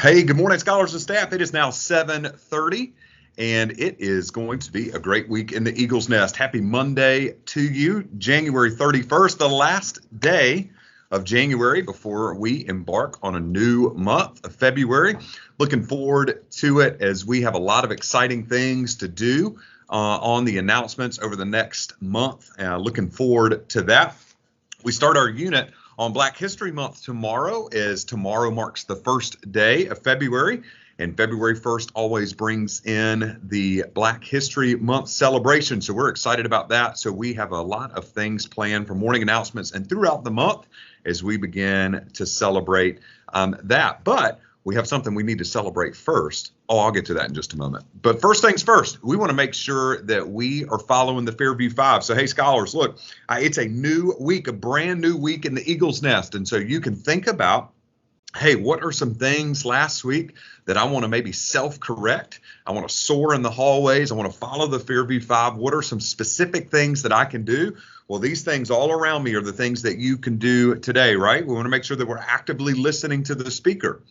Hey, good morning, scholars and staff. It is now 7:30, and it is going to be a great week in the Eagle's Nest. Happy Monday to you, January 31st, the last day of January before we embark on a new month of February. Looking forward to it as we have a lot of exciting things to do on the announcements over the next month. Looking forward to that. We start our unit on Black History Month tomorrow, as tomorrow marks the first day of February, and February 1st always brings in the Black History Month celebration. So we're excited about that. So we have a lot of things planned for morning announcements and throughout the month as we begin to celebrate that. But we have something we need to celebrate first. Oh, I'll get to that in just a moment. But first things first, we want to make sure that we are following the Fairview Five. So, hey, scholars, look, it's a new week, a brand new week in the Eagle's Nest. And so you can think about, hey, what are some things last week that I want to maybe self-correct? I want to soar in the hallways. I want to follow the Fairview Five. What are some specific things that I can do? Well, these things all around me are the things that you can do today, right? We want to make sure that we're actively listening to the speaker.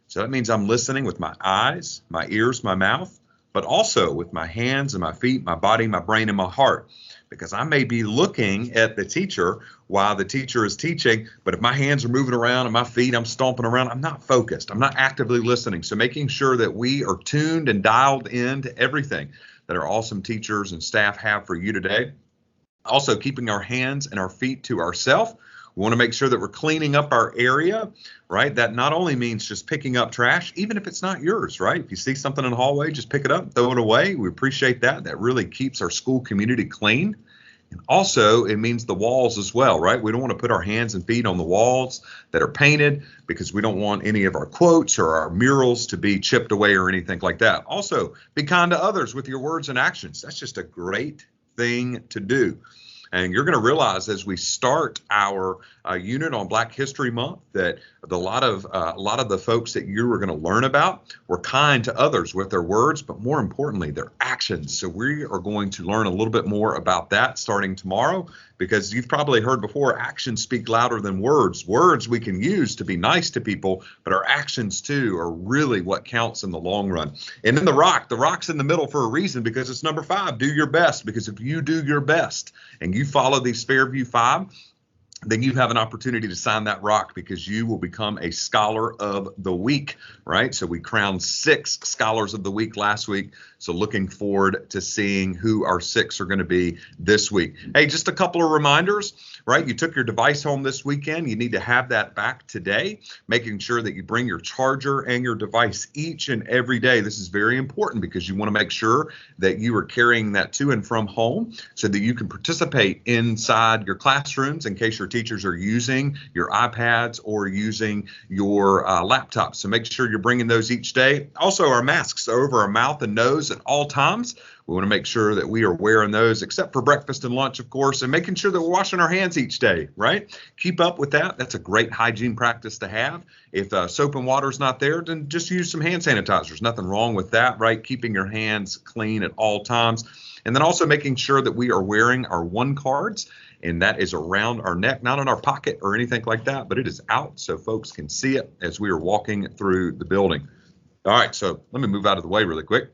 So that means I'm listening with my eyes, my ears, my mouth, but also with my hands and my feet, my body, my brain, and my heart. Because I may be looking at the teacher while the teacher is teaching, but if my hands are moving around and my feet, I'm stomping around, I'm not focused. I'm not actively listening. So making sure that we are tuned and dialed into everything that our awesome teachers and staff have for you today. Also keeping our hands and our feet to ourselves. We want to make sure that we're cleaning up our area, right? That not only means just picking up trash, even if it's not yours, right? If you see something in the hallway, just pick it up, throw it away. We appreciate that. That really keeps our school community clean. And also, it means the walls as well, right? We don't want to put our hands and feet on the walls that are painted because we don't want any of our quotes or our murals to be chipped away or anything like that. Also, be kind to others with your words and actions. That's just a great thing to do. And you're going to realize as we start our unit on Black History Month that a lot of the folks that you are going to learn about were kind to others with their words, but more importantly, their actions. So we are going to learn a little bit more about that starting tomorrow, because you've probably heard before, actions speak louder than words. Words we can use to be nice to people, but our actions too are really what counts in the long run. And then the rock's in the middle for a reason, because it's number 5, do your best. Because if you do your best and you follow these Fairview 5, then you have an opportunity to sign that rock, because you will become a Scholar of the Week, right? So we crowned 6 Scholars of the Week last week. So looking forward to seeing who our 6 are going to be this week. Hey, just a couple of reminders, right? You took your device home this weekend. You need to have that back today, making sure that you bring your charger and your device each and every day. This is very important because you want to make sure that you are carrying that to and from home so that you can participate inside your classrooms in case your teachers are using your iPads or using your laptops. So make sure you're bringing those each day. Also, our masks are over our mouth and nose at all times. We want to make sure that we are wearing those, except for breakfast and lunch, of course, and making sure that we're washing our hands each day, right? Keep up with that. That's a great hygiene practice to have. If soap and water is not there, then just use some hand sanitizers. Nothing wrong with that, right? Keeping your hands clean at all times. And then also making sure that we are wearing our one cards, and that is around our neck, not in our pocket or anything like that, but it is out so folks can see it as we are walking through the building. All right, so let me move out of the way really quick.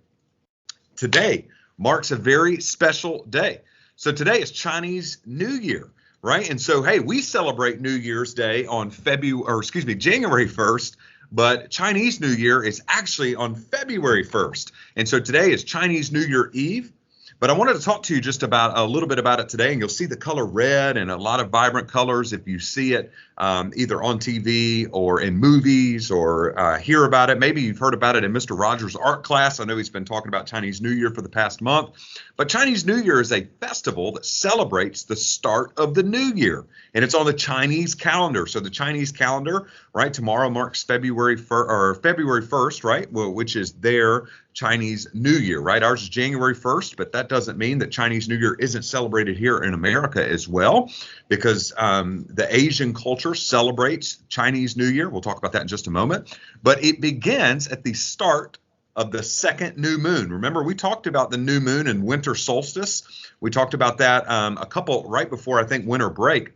Today marks a very special day. So today is Chinese New Year, right? And so, hey, we celebrate New Year's Day on January 1st, but Chinese New Year is actually on February 1st. And so today is Chinese New Year Eve. But I wanted to talk to you just about a little bit about it today, and you'll see the color red and a lot of vibrant colors if you see it either on TV or in movies or hear about it. Maybe you've heard about it in Mr. Rogers' art class. I know he's been talking about Chinese New Year for the past month. But Chinese New Year is a festival that celebrates the start of the new year, and it's on the Chinese calendar. So the Chinese calendar, right, tomorrow marks February 1st, right, which is their Chinese New Year, right? Ours is January 1st, but that doesn't mean that Chinese New Year isn't celebrated here in America as well, because the Asian culture celebrates Chinese New Year. We'll talk about that in just a moment, but it begins at the start of the second new moon. Remember, we talked about the new moon and winter solstice. We talked about that a couple right before, I think, winter break.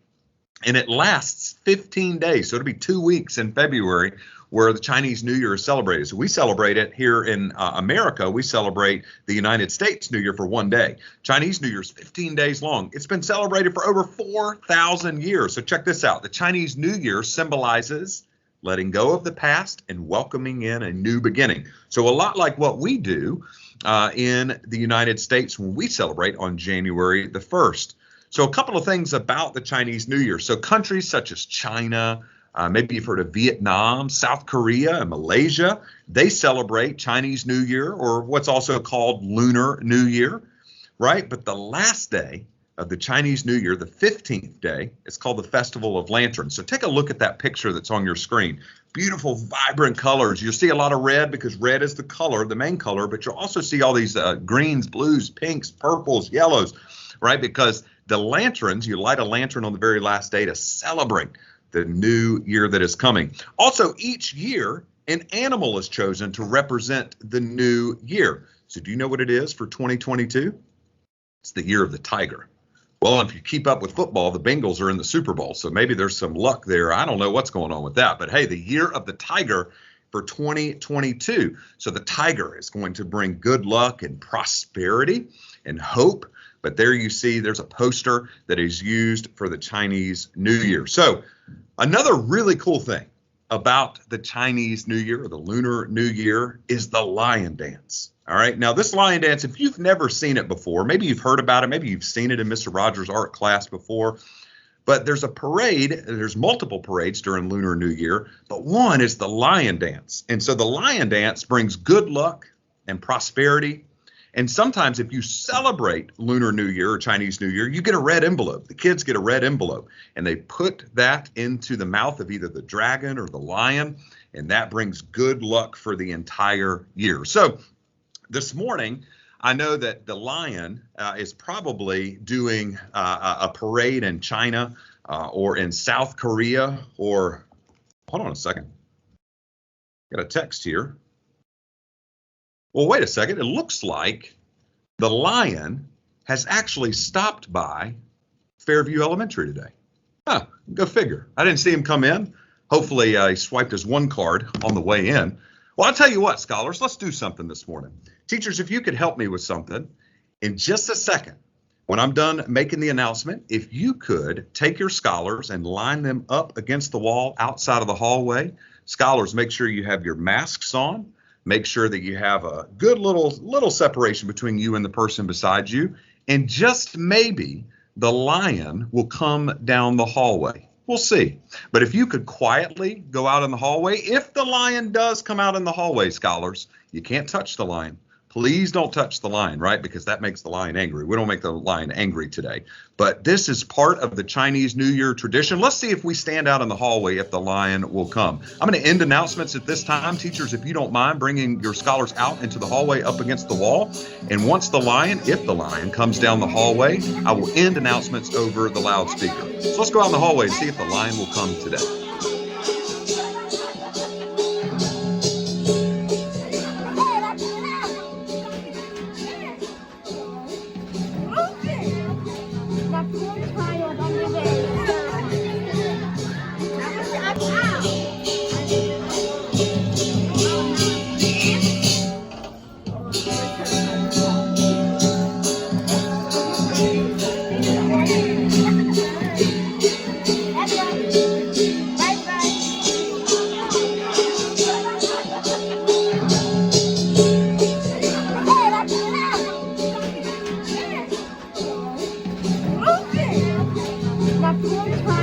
And it lasts 15 days. So it'll be 2 weeks in February where the Chinese New Year is celebrated. So we celebrate it here in America. We celebrate the United States New Year for one day. Chinese New Year is 15 days long. It's been celebrated for over 4,000 years. So check this out. The Chinese New Year symbolizes letting go of the past and welcoming in a new beginning. So a lot like what we do in the United States when we celebrate on January the 1st. So a couple of things about the Chinese New Year. So countries such as China, maybe you've heard of Vietnam, South Korea, and Malaysia, they celebrate Chinese New Year, or what's also called Lunar New Year, right? But the last day of the Chinese New Year, the 15th day, is called the Festival of Lanterns. So take a look at that picture that's on your screen. Beautiful, vibrant colors. You'll see a lot of red because red is the color, the main color, but you'll also see all these greens, blues, pinks, purples, yellows, right? Because the lanterns, you light a lantern on the very last day to celebrate the new year that is coming. Also, each year, an animal is chosen to represent the new year. So do you know what it is for 2022? It's the year of the tiger. Well, if you keep up with football, the Bengals are in the Super Bowl, so maybe there's some luck there. I don't know what's going on with that, but hey, the year of the tiger for 2022. So the tiger is going to bring good luck and prosperity and hope. But there you see there's a poster that is used for the Chinese New Year. So another really cool thing about the Chinese New Year, or the Lunar New Year, is the lion dance. All right. Now, this lion dance, if you've never seen it before, maybe you've heard about it, maybe you've seen it in Mr. Rogers' art class before, but there's a parade, there's multiple parades during Lunar New Year, but one is the lion dance. And so the lion dance brings good luck and prosperity. And sometimes if you celebrate Lunar New Year or Chinese New Year, you get a red envelope. The kids get a red envelope, and they put that into the mouth of either the dragon or the lion, and that brings good luck for the entire year. So this morning, I know that the lion is probably doing a parade in China or in South Korea, or hold on a second. Got a text here. Well, wait a second. It looks like the lion has actually stopped by Fairview Elementary today. Huh, go figure. I didn't see him come in. Hopefully he swiped his one card on the way in. Well, I'll tell you what, scholars, let's do something this morning. Teachers, if you could help me with something, in just a second, when I'm done making the announcement, if you could take your scholars and line them up against the wall outside of the hallway. Scholars, make sure you have your masks on. Make sure that you have a good little separation between you and the person beside you. And just maybe the lion will come down the hallway. We'll see. But if you could quietly go out in the hallway, if the lion does come out in the hallway, scholars, you can't touch the lion. Please don't touch the lion, right? Because that makes the lion angry. We don't make the lion angry today. But this is part of the Chinese New Year tradition. Let's see if we stand out in the hallway if the lion will come. I'm going to end announcements at this time. Teachers, if you don't mind bringing your scholars out into the hallway up against the wall. And once the lion, if the lion comes down the hallway, I will end announcements over the loudspeaker. So let's go out in the hallway and see if the lion will come today. That's